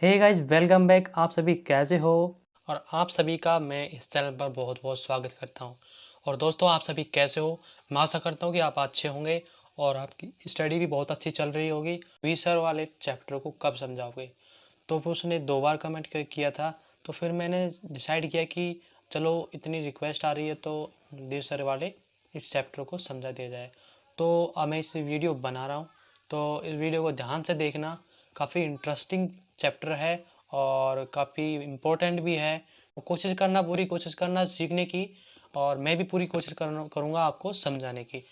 Hey guys, welcome back. आप सभी कैसे हो? और आप सभी का मैं इस चैनल पर बहुत बहुत स्वागत करता हूं। और दोस्तों, आप सभी कैसे हो? मैं आशा करता हूं कि आप अच्छे होंगे और आपकी स्टडी भी बहुत अच्छी चल रही होगी। वी सर वाले चैप्टर को कब समझाओगे? तो फिर उसने 2 बार कमेंट किया था। तो फिर मैंने डिसाइड किया कि चलो, इतनी रिक्वेस्ट आ रही है तो वी सर वाले इस चैप्टर को समझा दिया जाए। तो अब मैं इस वीडियो बना रहा हूँ, तो इस वीडियो को ध्यान से देखना। काफ़ी इंटरेस्टिंग चैप्टर है और काफ़ी इम्पोर्टेंट भी है। कोशिश करना, पूरी कोशिश करना सीखने की, और मैं भी पूरी कोशिश करूँगा आपको समझाने की।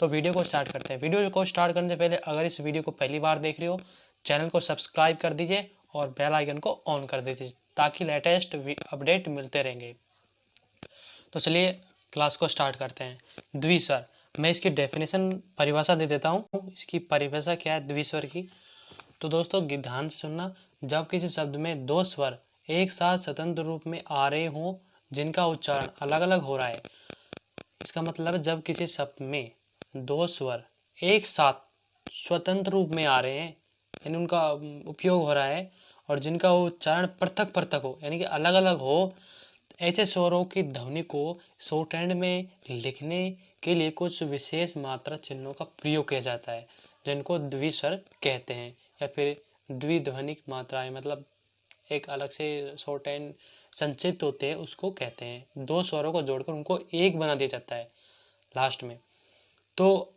तो वीडियो को स्टार्ट करते हैं। वीडियो को स्टार्ट करने से पहले अगर इस वीडियो को पहली बार देख रहे हो, चैनल को सब्सक्राइब कर दीजिए और बेल आइकन को ऑन कर दीजिए ताकि लेटेस्ट अपडेट मिलते रहेंगे। तो चलिए क्लास को स्टार्ट करते हैं। द्विस्वर, मैं इसकी डेफिनेशन परिभाषा दे देता हूँ। इसकी परिभाषा क्या है द्विस्वर की? तो दोस्तों ध्यान से सुनना। जब किसी शब्द में 2 स्वर एक साथ स्वतंत्र रूप में आ रहे हों जिनका उच्चारण अलग अलग हो रहा है, इसका मतलब है जब किसी शब्द में 2 स्वर एक साथ स्वतंत्र रूप में आ रहे हैं, यानी उनका उपयोग हो रहा है, और जिनका उच्चारण पृथक पृथक हो, यानी कि अलग अलग हो, ऐसे स्वरों की ध्वनि को शॉर्ट हैंड में लिखने के लिए कुछ विशेष मात्रा चिन्हों का प्रयोग किया जाता है, जिनको द्विस्वर कहते हैं, या फिर द्विध्वनिक मात्राएं, मतलब एक अलग से शॉर्ट हैंड संक्षिप्त होते हैं, उसको कहते हैं। 2 स्वरों को जोड़कर उनको एक बना दिया जाता है लास्ट में। तो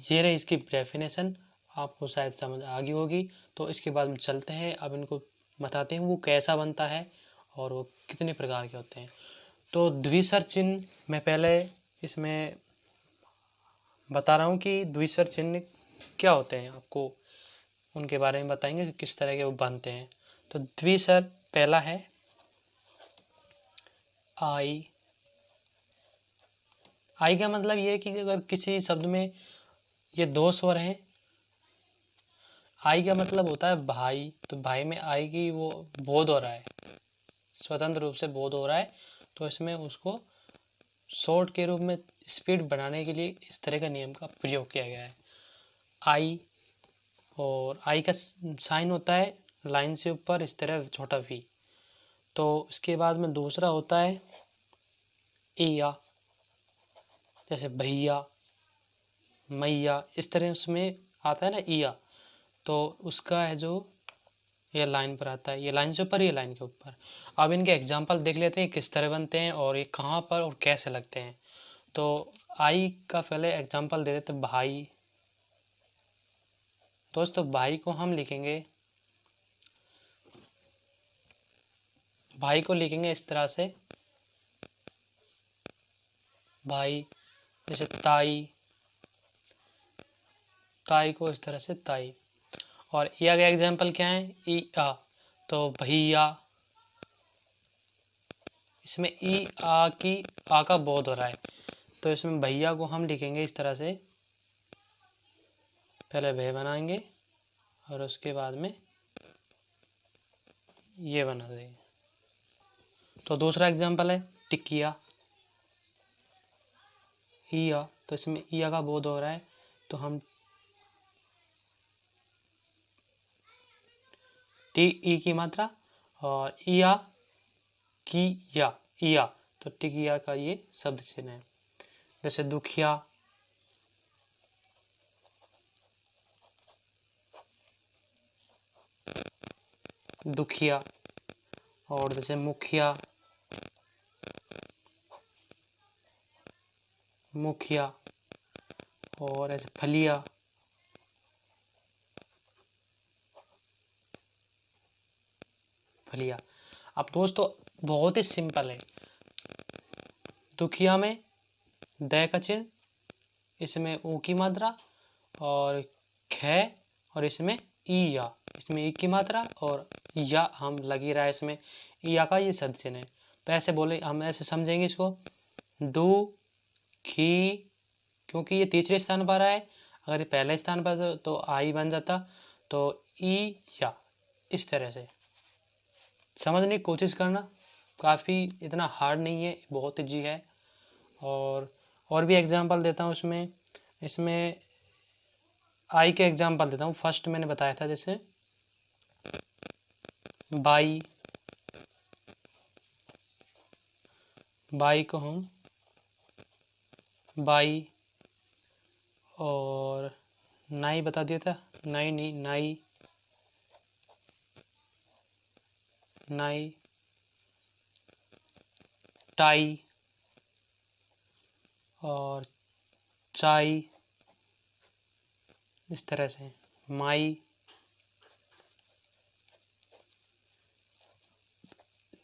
ये रही इसकी डेफिनेशन, आपको शायद समझ आ गई होगी। तो इसके बाद हम चलते हैं, अब इनको बताते हैं वो कैसा बनता है और वो कितने प्रकार के होते हैं। तो द्विस्वर चिन्ह मैं पहले इसमें बता रहा हूँ कि द्विस्वर चिन्ह क्या होते हैं, आपको उनके बारे में बताएंगे कि किस तरह के वो बनते हैं। तो द्विस्वर पहला है आई। आई का मतलब ये है कि अगर किसी शब्द में ये 2 स्वर हैं, आई का मतलब होता है भाई, तो भाई में आई की वो बोध हो रहा है, स्वतंत्र रूप से बोध हो रहा है, तो इसमें उसको शॉर्ट के रूप में स्पीड बढ़ाने के लिए इस तरह का नियम का प्रयोग किया गया है। आई, और आई का साइन होता है लाइन से ऊपर इस तरह छोटा वी। तो इसके बाद में दूसरा होता है इया, जैसे भैया, मैया, इस तरह उसमें आता है ना इया, तो उसका है जो ये लाइन पर आता है, ये लाइन से ऊपर, ये लाइन के ऊपर। अब इनके एग्जाम्पल देख लेते हैं किस तरह बनते हैं और ये कहाँ पर और कैसे लगते हैं। तो आई का पहले एग्जाम्पल दे देते भाई। दोस्तों भाई को हम लिखेंगे, भाई को लिखेंगे इस तरह से, भाई, जैसे ताई, ताई को इस तरह से ताई। और या का एग्जाम्पल क्या है, ई आ, तो भैया, इसमें ई आ की आ का बोध हो रहा है, तो इसमें भैया को हम लिखेंगे इस तरह से, पहले भय बनाएंगे और उसके बाद में ये बना देंगे। तो दूसरा एग्जाम्पल है टिकिया, ईया, तो इसमें ईया का बोध हो रहा है, तो हम टी ई की मात्रा, और ईया की या, ईया, तो टिकिया का ये शब्द चिन्ह है। जैसे दुखिया, दुखिया, और जैसे मुखिया, मुखिया, और ऐसे फलिया, फलिया। अब दोस्तों बहुत ही सिंपल है। दुखिया में द का चिन्ह, इसमें ऊ की मात्रा, और ख, और इसमें ई या, इसमें ई की मात्रा और या हम लगी रहा है इसमें, या का ये शब्द चिन्ह है। तो ऐसे बोले, हम ऐसे समझेंगे इसको, दू खी, क्योंकि ये तीसरे स्थान पर है, अगर ये पहले स्थान पर तो आई बन जाता, तो ई या, इस तरह से समझने की कोशिश करना। काफ़ी इतना हार्ड नहीं है, बहुत ईजी है। और भी एग्जांपल देता हूँ इसमें। इसमें आई के एग्जांपल देता हूँ। फर्स्ट मैंने बताया था, जैसे बाई, बाई को हम बाई, और नाई बता दिया था, नाई नहीं, नाई, नाई, टाई और चाई, इस तरह से माई।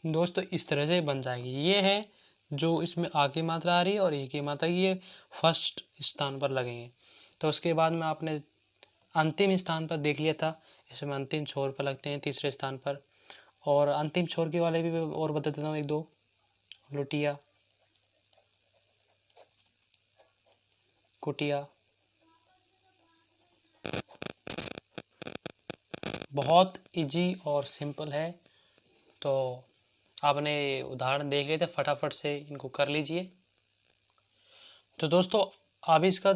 दोस्तों इस तरह से बन जाएगी। ये है जो इसमें आ की मात्रा आ रही है और ई की मात्रा, ये फर्स्ट स्थान पर लगेंगे। तो उसके बाद में आपने अंतिम स्थान पर देख लिया था, इसमें अंतिम छोर पर लगते हैं तीसरे स्थान पर। और अंतिम छोर के वाले भी और बता देता हूँ एक दो। लुटिया, कुटिया, बहुत इजी और सिंपल है। तो आपने उदाहरण देख लिए थे, फटाफट से इनको कर लीजिए। तो दोस्तों अब इसका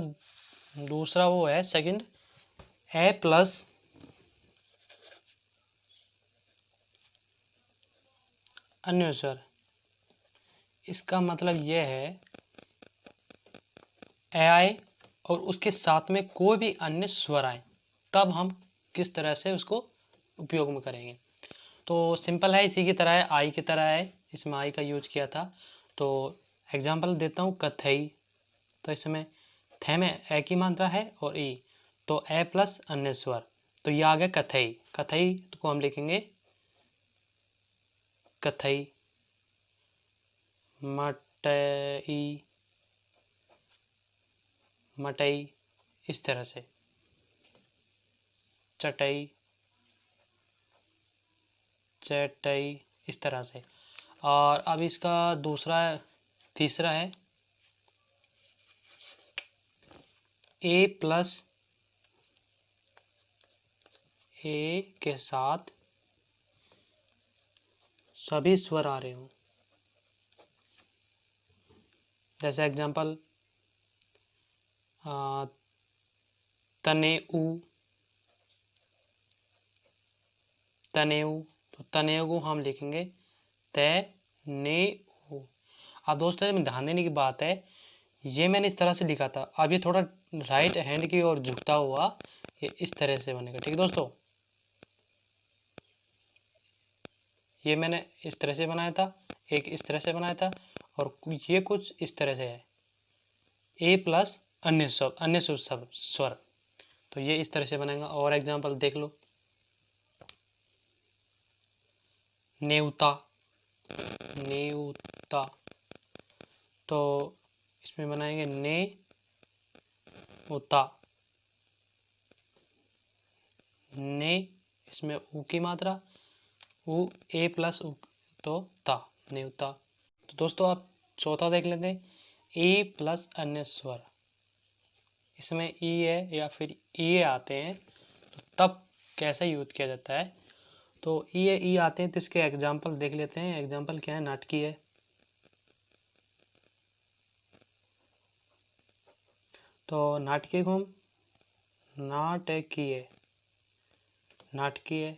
दूसरा वो है सेकंड, ए प्लस अन्य स्वर। इसका मतलब यह है ए आए और उसके साथ में कोई भी अन्य स्वर आए, तब हम किस तरह से उसको उपयोग में करेंगे। तो सिंपल है, इसी की तरह है, आई की तरह है, इसमें आई का यूज किया था। तो एग्जांपल देता हूँ, कथई। तो इसमें थे में ए की मात्रा है और ई, तो ए प्लस अन्य स्वर, तो ये आ गया कथई। कथई को हम लिखेंगे कथई। मटई, मटई, इस तरह से। चटई, चटई, इस तरह से। और अब इसका तीसरा है ए प्लस ए के साथ सभी स्वर आ रहे हों। जैसे एग्जांपल तनेऊ, तनेऊ, तो तनेऊ को हम लिखेंगे ते ने ऊ। अब दोस्तों में ध्यान देने की बात है, ये मैंने इस तरह से लिखा था, अब ये थोड़ा राइट हैंड की ओर झुकता हुआ ये इस तरह से बनेगा। ठीक है दोस्तों, ये मैंने इस तरह से बनाया था, एक इस तरह से बनाया था, और ये कुछ इस तरह से है, ए प्लस अन्य स्वर। तो ये इस तरह से बनेगा। और एग्जांपल देख लो, नेवता, नेवता, तो इसमें बनाएंगे ने उता, ने, इसमें ऊ की मात्रा, ऊ ए प्लस ऊ, तो ता, नेवता। तो दोस्तों आप चौथा देख लेते हैं, ए प्लस अन्य स्वर। इसमें ई है या फिर ई आते हैं, तो तब कैसे यूज किया जाता है। तो ई आते हैं, तो इसके एग्जाम्पल देख लेते हैं। एग्जाम्पल क्या है, नाटकी है, तो नाटकीय को हम नाटकीय, नाटकीय,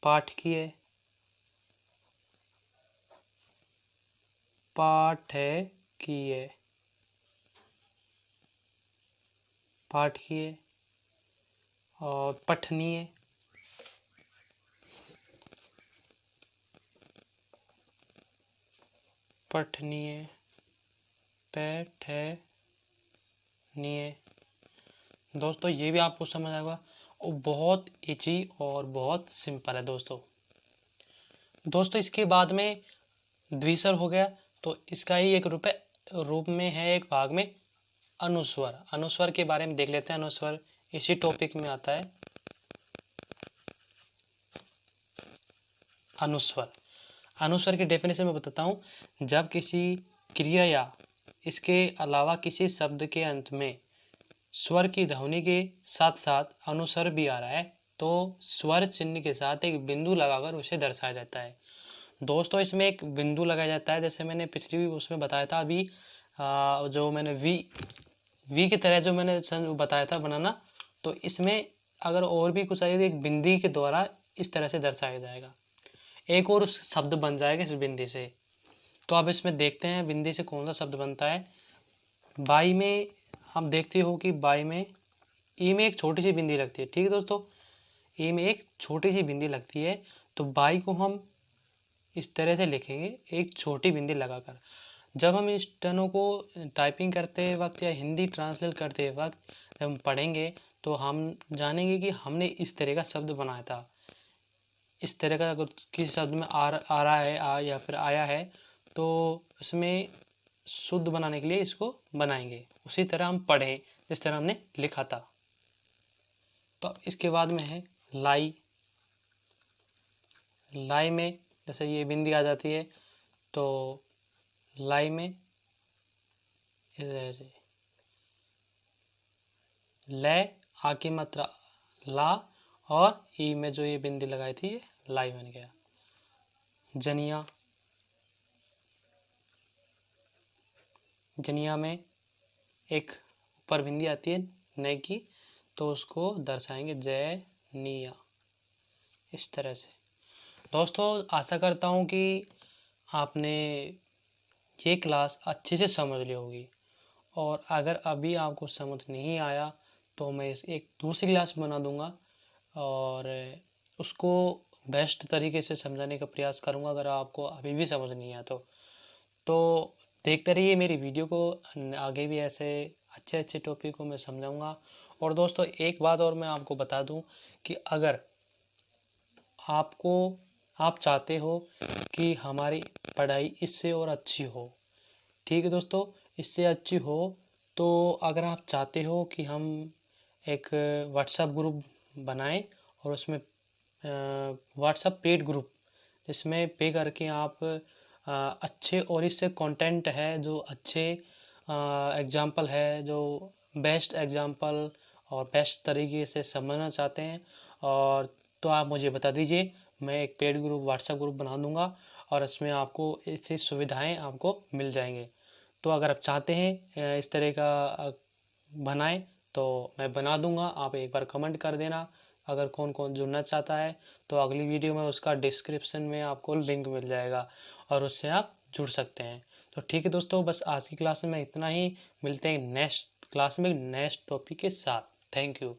पाठकीय, पाठकीय, पाठकीय, और पठनीय, पठनीय, पैठनीय। दोस्तों ये भी आपको समझ आएगा, और बहुत इजी और बहुत सिंपल है दोस्तों इसके बाद में द्विस्वर हो गया, तो इसका ही एक रूप में है, एक भाग में अनुस्वर। अनुस्वर के बारे में देख लेते हैं। अनुस्वर इसी टॉपिक में आता है। अनुस्वर, अनुस्वर की डेफिनेशन में बताता हूँ, जब किसी क्रिया या इसके अलावा किसी शब्द के अंत में स्वर की ध्वनि के साथ साथ अनुस्वर भी आ रहा है, तो स्वर चिन्ह के साथ एक बिंदु लगाकर उसे दर्शाया जाता है। दोस्तों इसमें एक बिंदु लगाया जाता है, जैसे मैंने पिछली उसमें बताया था अभी, जो मैंने वी की तरह जो मैंने बताया था बनाना, तो इसमें अगर और भी कुछ आएगा, एक बिंदी के द्वारा इस तरह से दर्शाया जाएगा। एक और शब्द बन जाएगा इस बिंदी से। तो अब इसमें देखते हैं बिंदी से कौन सा शब्द बनता है। बाई में हम देखते हो कि बाई में ई में एक छोटी सी बिंदी लगती है। ठीक है दोस्तों, ई में एक छोटी सी बिंदी लगती है, तो बाई को हम इस तरह से लिखेंगे, एक छोटी बिंदी लगाकर। जब हम इस टर्नों को टाइपिंग करते वक्त या हिंदी ट्रांसलेट करते वक्त जब हम पढ़ेंगे तो हम जानेंगे कि हमने इस तरह का शब्द बनाया था। इस तरह का अगर किसी शब्द में आ रहा है या फिर आया है, तो इसमें शुद्ध बनाने के लिए इसको बनाएंगे, उसी तरह हम पढ़ें जिस तरह हमने लिखा था। तो अब इसके बाद में है लाई। लाई में जैसे ये बिंदी आ जाती है, तो लाई में इस तरह से ले, आ की मात्रा ला, और ई में जो ये बिंदी लगाई थी ये लाई बन गया। जनिया, जनिया में एक ऊपर बिंदी आती है न की, तो उसको दर्शाएंगे जय निया, इस तरह से। दोस्तों आशा करता हूँ कि आपने ये क्लास अच्छे से समझ ली होगी, और अगर अभी आपको समझ नहीं आया तो मैं एक दूसरी क्लास बना दूंगा और उसको बेस्ट तरीके से समझाने का प्रयास करूंगा, अगर आपको अभी भी समझ नहीं आया तो देखते रहिए मेरी वीडियो को। आगे भी ऐसे अच्छे अच्छे टॉपिक को मैं समझाऊंगा। और दोस्तों एक बात और मैं आपको बता दूं कि अगर आप चाहते हो कि हमारी पढ़ाई इससे और अच्छी हो, ठीक है दोस्तों, इससे अच्छी हो, तो अगर आप चाहते हो कि हम एक व्हाट्सएप ग्रुप बनाएं और उसमें व्हाट्सएप पेड ग्रुप, जिसमें पे करके आप अच्छे और इससे कंटेंट है जो अच्छे एग्जाम्पल है, जो बेस्ट एग्जाम्पल और बेस्ट तरीके से समझना चाहते हैं, और तो आप मुझे बता दीजिए, मैं एक पेड ग्रुप व्हाट्सएप ग्रुप बना दूंगा और इसमें आपको ऐसी सुविधाएं आपको मिल जाएंगे। तो अगर आप चाहते हैं इस तरह का बनाएं तो मैं बना दूंगा, आप एक बार कमेंट कर देना। अगर कौन कौन जुड़ना चाहता है तो अगली वीडियो में उसका डिस्क्रिप्शन में आपको लिंक मिल जाएगा और उससे आप जुड़ सकते हैं। तो ठीक है दोस्तों, बस आज की क्लास में इतना ही। मिलते हैं नेक्स्ट क्लास में नेक्स्ट टॉपिक के साथ। Thank you.